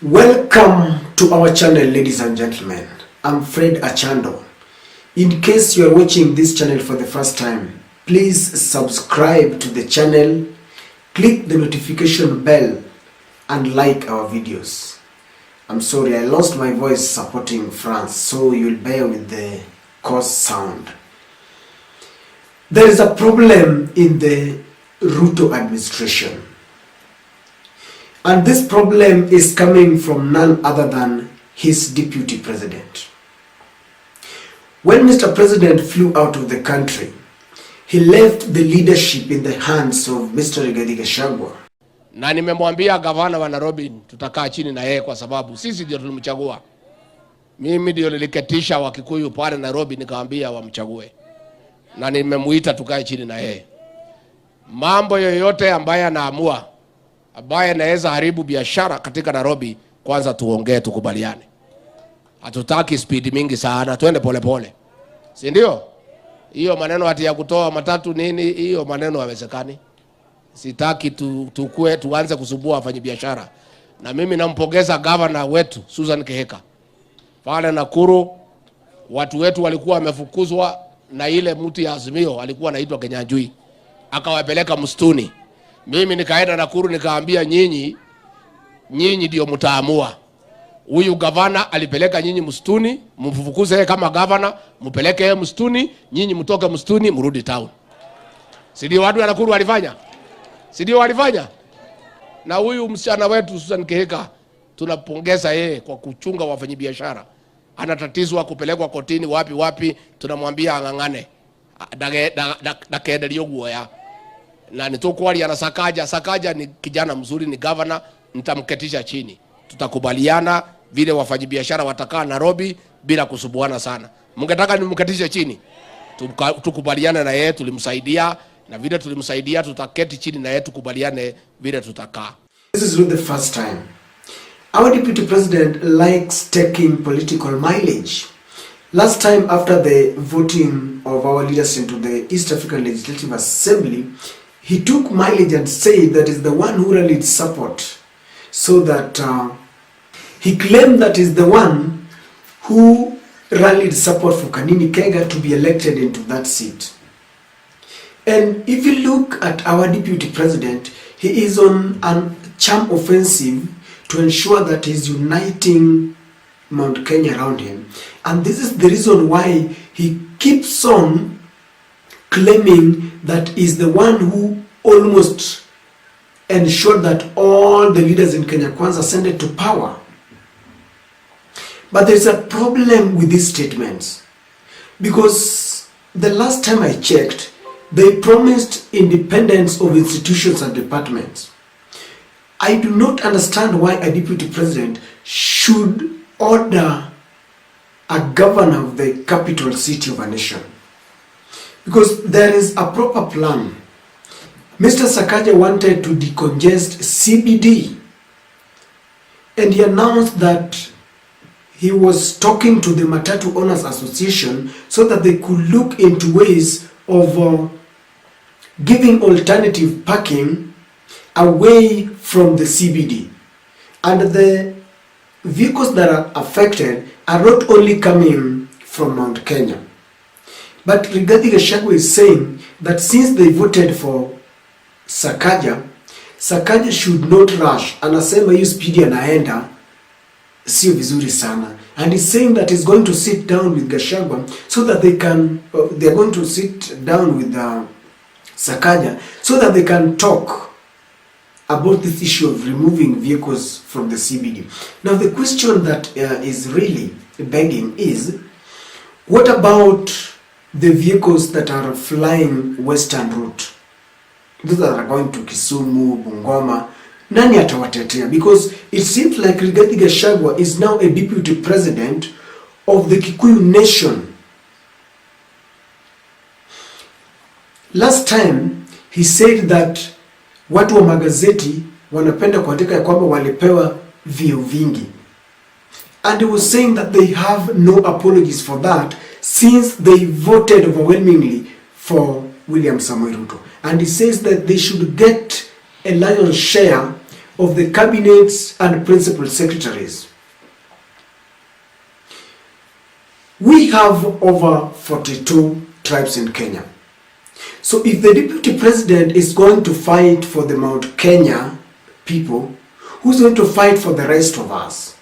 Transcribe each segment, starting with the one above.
Welcome to our channel, ladies and gentlemen. I'm Fred Achando. In case you are watching this channel for the first time, please subscribe to the channel, click the notification bell and like our videos. I'm sorry, I lost my voice supporting France, so you'll bear with the coarse sound. There is a problem in the Ruto administration. And this problem is coming from none other than his deputy president. When Mr. President flew out of the country, he left the leadership in the hands of Mr. Rigathi Gachagua. Na nimemwambia gavana wa Nairobi tutakaa chini na yeye kwa sababu sisi ndio tulimchagua. Mimi ndio niliketisha Wakikuyu pale Nairobi nikamwambia wamchague. Na nimemuita tukae chini na yeye. Mambo yoyote ambaye anaamua ambaye anaweza haribu biashara katika Nairobi, kwanza tuongee tukubaliane. Hatutaki speed mingi sana, twende pole pole. Si ndio? Hiyo maneno ati ya kutoa matatu nini, hiyo maneno haiwezekani. Sitaki tuanze kusumbua wafanyabiashara. Na mimi nampongeza governor wetu Susan Keheka. Pale Nakuru watu wetu walikuwa wamefukuzwa na ile mtu ya Azimio alikuwa anaitwa Kenyanjui. Akawapeleka msituni. Mimi nikaenda Nakuru nikaambia nyinyi ndio mtaamua. Huyu gavana alipeleka nyinyi msituni, mfukuze yeye kama gavana, mpeleke yeye msituni, nyinyi mtoke msituni mrudi town. Si ndio watu wa Nakuru walifanya? Si ndio walifanya? Na huyu msichana wetu Susan Keheka tunapongeza yeye kwa kuchunga wafanyabiashara. Anatatizwa kupelekwa kotini wapi tunamwambia angangane. Dakendelio guoya. Na nitokuwa ana Sakaja ni kijana mzuri, ni governor, nitamketisha chini. Tutakubaliana vile wafanyabiashara watakaa Nairobi bila kusubuana sana. Mungetaka nimketishe chini? Tukubaliana na yeye, tulimsaidia na vile tulimsaidia tutaketi chini na yeye tukubaliane vile tutakaa. This is not the first time. Our deputy president likes taking political mileage. Last time after the voting of our leaders into the East African Legislative Assembly, he took mileage and said that is the one who rallied support, so that he claimed that is the one who rallied support for Kanini Kega to be elected into that seat. And if you look at our deputy president, he is on a charm offensive to ensure that he's uniting Mount Kenya around him. And this is the reason why he keeps on claiming that is the one who almost ensured that all the leaders in Kenya Kwanza ascended to power. But there's a problem with these statements, because the last time I checked, they promised independence of institutions and departments. I do not understand why a deputy president should order a governor of the capital city of a nation, because there is a proper plan. Mr. Sakaja wanted to decongest CBD, and he announced that he was talking to the Matatu Owners Association so that they could look into ways of giving alternative parking away from the CBD. And the vehicles that are affected are not only coming from Mount Kenya. But Rigathi Gachagua is saying that since they voted for Sakaja should not rush. Anasema hiyo speed anaenda sio vizuri sana. And he's saying that he's going to sit down with Gachagua so that they're going to sit down with Sakaja so that they can talk about this issue of removing vehicles from the CBD. Now the question that is really begging is, what about the vehicles that are flying western route? Those that are going to Kisumu, Bungoma, nani atawatetea? Because it seems like Rigathi Gachagua is now a deputy president of the Kikuyu nation. Last time he said that watu wa magazeti wanapenda kuandika ya kwamba walipewa vio vingi. And he was saying that they have no apologies for that since they voted overwhelmingly for William Samoei Ruto. And he says that they should get a lion's share of the cabinets and principal secretaries. We have over 42 tribes in Kenya. So if the deputy president is going to fight for the Mount Kenya people, who's going to fight for the rest of us?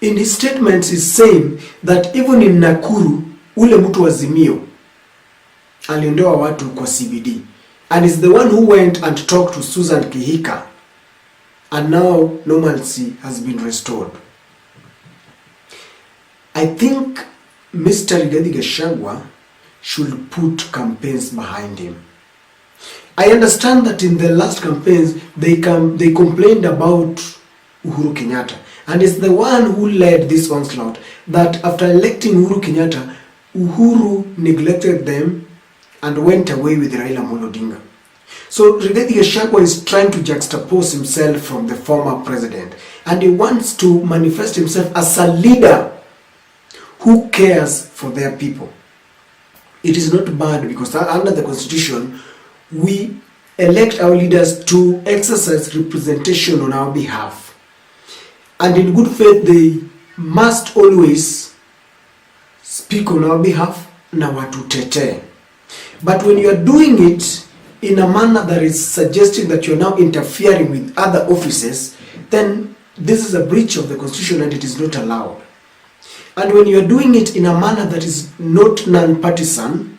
In his statements, he's saying that even in Nakuru, ule mtu wa Azimio aliondoa watu kwa CBD, and is the one who went and talked to Susan Kihika, and now normalcy has been restored. I think Mr. Rigathi Gachagua should put campaigns behind him. I understand that in the last campaigns they complained about Uhuru Kenyatta, and it's the one who led this onslaught that after electing Uhuru Kenyatta, Uhuru neglected them and went away with Raila Amolo Odinga. So Rigathi Gachagua is trying to juxtapose himself from the former president, and he wants to manifest himself as a leader who cares for their people. It is not bad, because under the constitution we elect our leaders to exercise representation on our behalf, and in good faith they must always speak on our behalf na watutetee. But when you are doing it in a manner that is suggesting that you are now interfering with other offices, then this is a breach of the constitution and it is not allowed. And when you are doing it in a manner that is not non-partisan,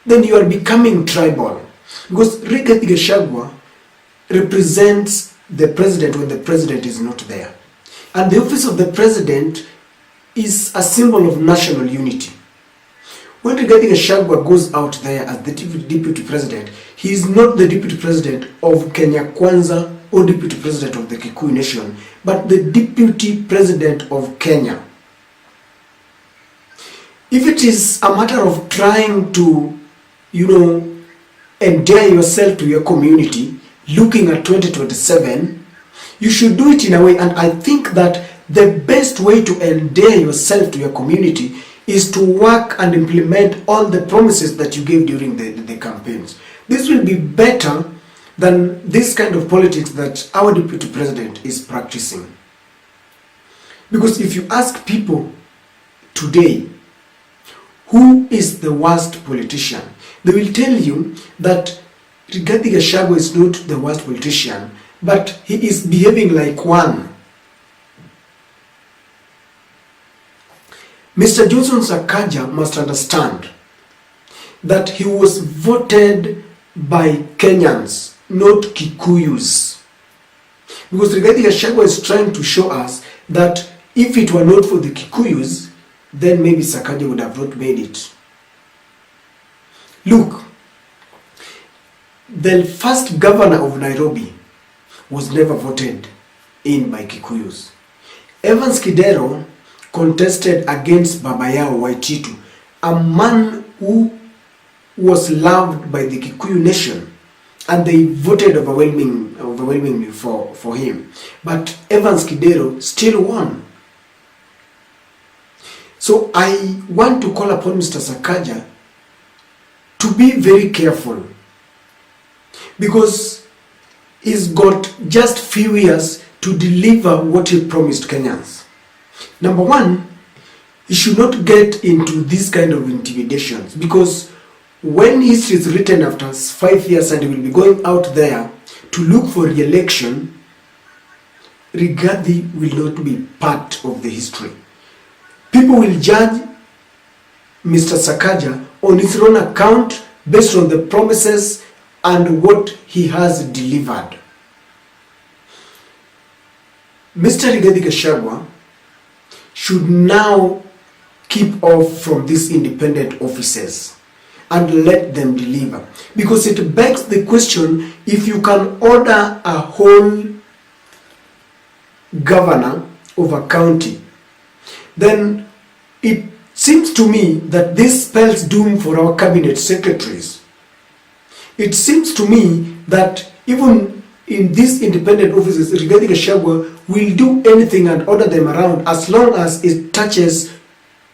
then you are becoming tribal. Because Rigathi Gachagua represents the president when the president is not there. And the office of the president is a symbol of national unity. When Rigathi Gachagua goes out there as the deputy president, he is not the deputy president of Kenya Kwanza or deputy president of the Kikuyu nation, but the deputy president of Kenya. If it is a matter of trying to, endear yourself to your community, looking at 2027, you should do it in a way, and I think that the best way to endear yourself to your community is to work and implement all the promises that you gave during the campaigns. This will be better than this kind of politics that our deputy president is practicing. Because if you ask people today, who is the worst politician, they will tell you that Rigathi Gachagua is not the worst politician, but he is behaving like one. Mr. Johnson Sakaja must understand that he was voted by Kenyans, not Kikuyus. Because Rigathi Gachagua is trying to show us that if it were not for the Kikuyus, then maybe Sakaja would have not made it. Look, the first governor of Nairobi was never voted in by Kikuyus. Evans Kidero contested against Babayao Waititu, a man who was loved by the Kikuyu nation, and they voted overwhelmingly for him. But Evans Kidero still won. So I want to call upon Mr. Sakaja to be very careful, because he's got just few years to deliver what he promised Kenyans. Number one, he should not get into this kind of intimidations, because when history is written after 5 years and he will be going out there to look for re-election, Rigathi will not be part of the history. People will judge Mr. Sakaja on his own account based on the promises and what he has delivered. Mr. Rigathi Gachagua should now keep off from these independent offices and let them deliver, because it begs the question, if you can order a whole governor of a county, then it seems to me that this spells doom for our cabinet secretaries. It seems to me that even in these independent offices, Rigathi Gachagua will do anything and order them around as long as it touches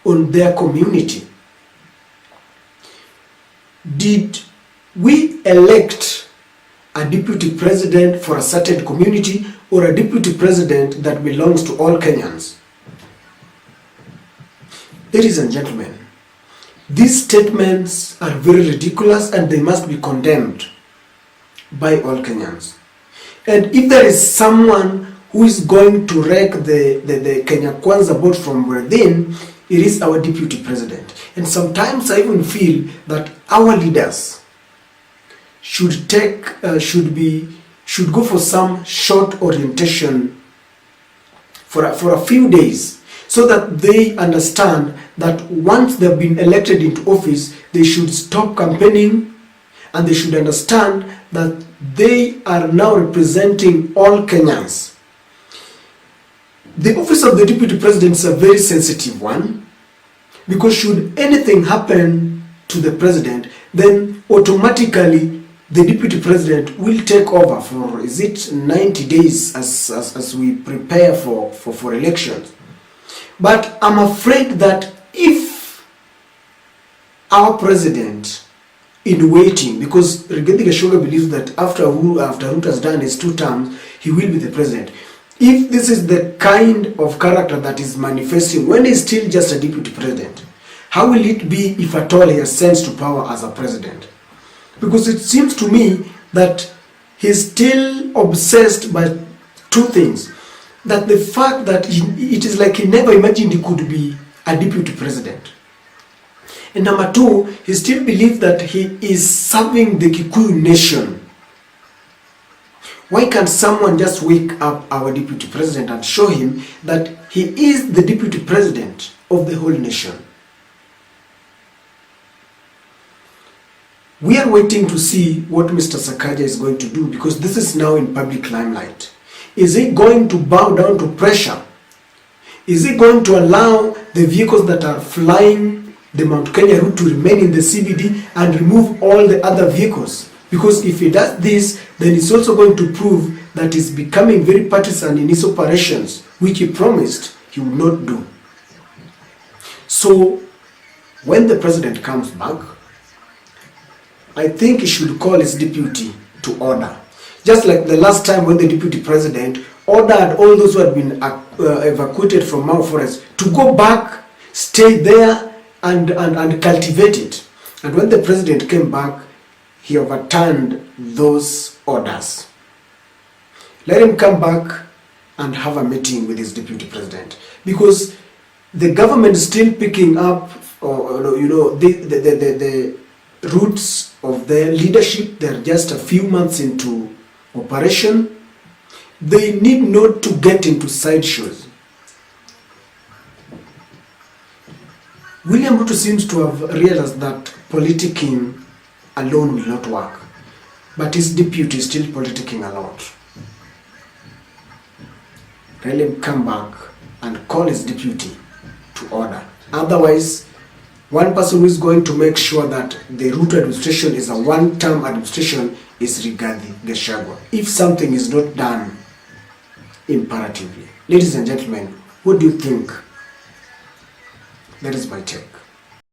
on their community. Did we elect a deputy president for a certain community or a deputy president that belongs to all Kenyans. Ladies and gentlemen, these statements are very ridiculous and they must be condemned by all Kenyans. And if there is someone who is going to wreck the Kenya Kwanza boat from within, it is our deputy president. And sometimes I even feel that our leaders should go for some short orientation for a few days, so that they understand that once they've been elected into office, they should stop campaigning, and they should understand that they are now representing all Kenyans. The office of the deputy president is a very sensitive one, because should anything happen to the president, then automatically the deputy president will take over for, is it 90 days as we prepare for elections. But I'm afraid that if our president in waiting, because Rigathi Gachagua believes that after Ruto has done his 2 terms, he will be the president. If this is the kind of character that is manifesting when he's still just a deputy president, how will it be if at all he ascends to power as a president? Because it seems to me that he's still obsessed by 2 things. That the fact that it is like he never imagined he could be a deputy president. And number 2, he still believes that he is serving the Kikuyu nation. Why can't someone just wake up our deputy president and show him that he is the deputy president of the whole nation? We are waiting to see what Mr. Sakaja is going to do, because this is now in public limelight. Is he going to bow down to pressure? Is he going to allow the vehicles that are flying the Mount Kenya route to remain in the CBD and remove all the other vehicles? Because if he does this, then it's also going to prove that he's becoming very partisan in his operations, which he promised he would not do. So, when the president comes back, I think he should call his deputy to order. Just like the last time when the deputy president ordered all those who had been evacuated from Mount Forest to go back, stay there, and cultivate it. And when the president came back, he overturned those orders. Let him come back and have a meeting with his deputy president, because the government is still picking up, the roots of their leadership. They're just a few months into operation. They need not to get into sideshows. William Ruto seems to have realized that politicking alone will not work, but his deputy is still politicking a lot. Let him come back and call his deputy to order. Otherwise, one person who is going to make sure that the Ruto administration is a one-term administration is Rigathi Gachagua, if something is not done imperatively. Ladies and gentlemen, what do you think? That is my take.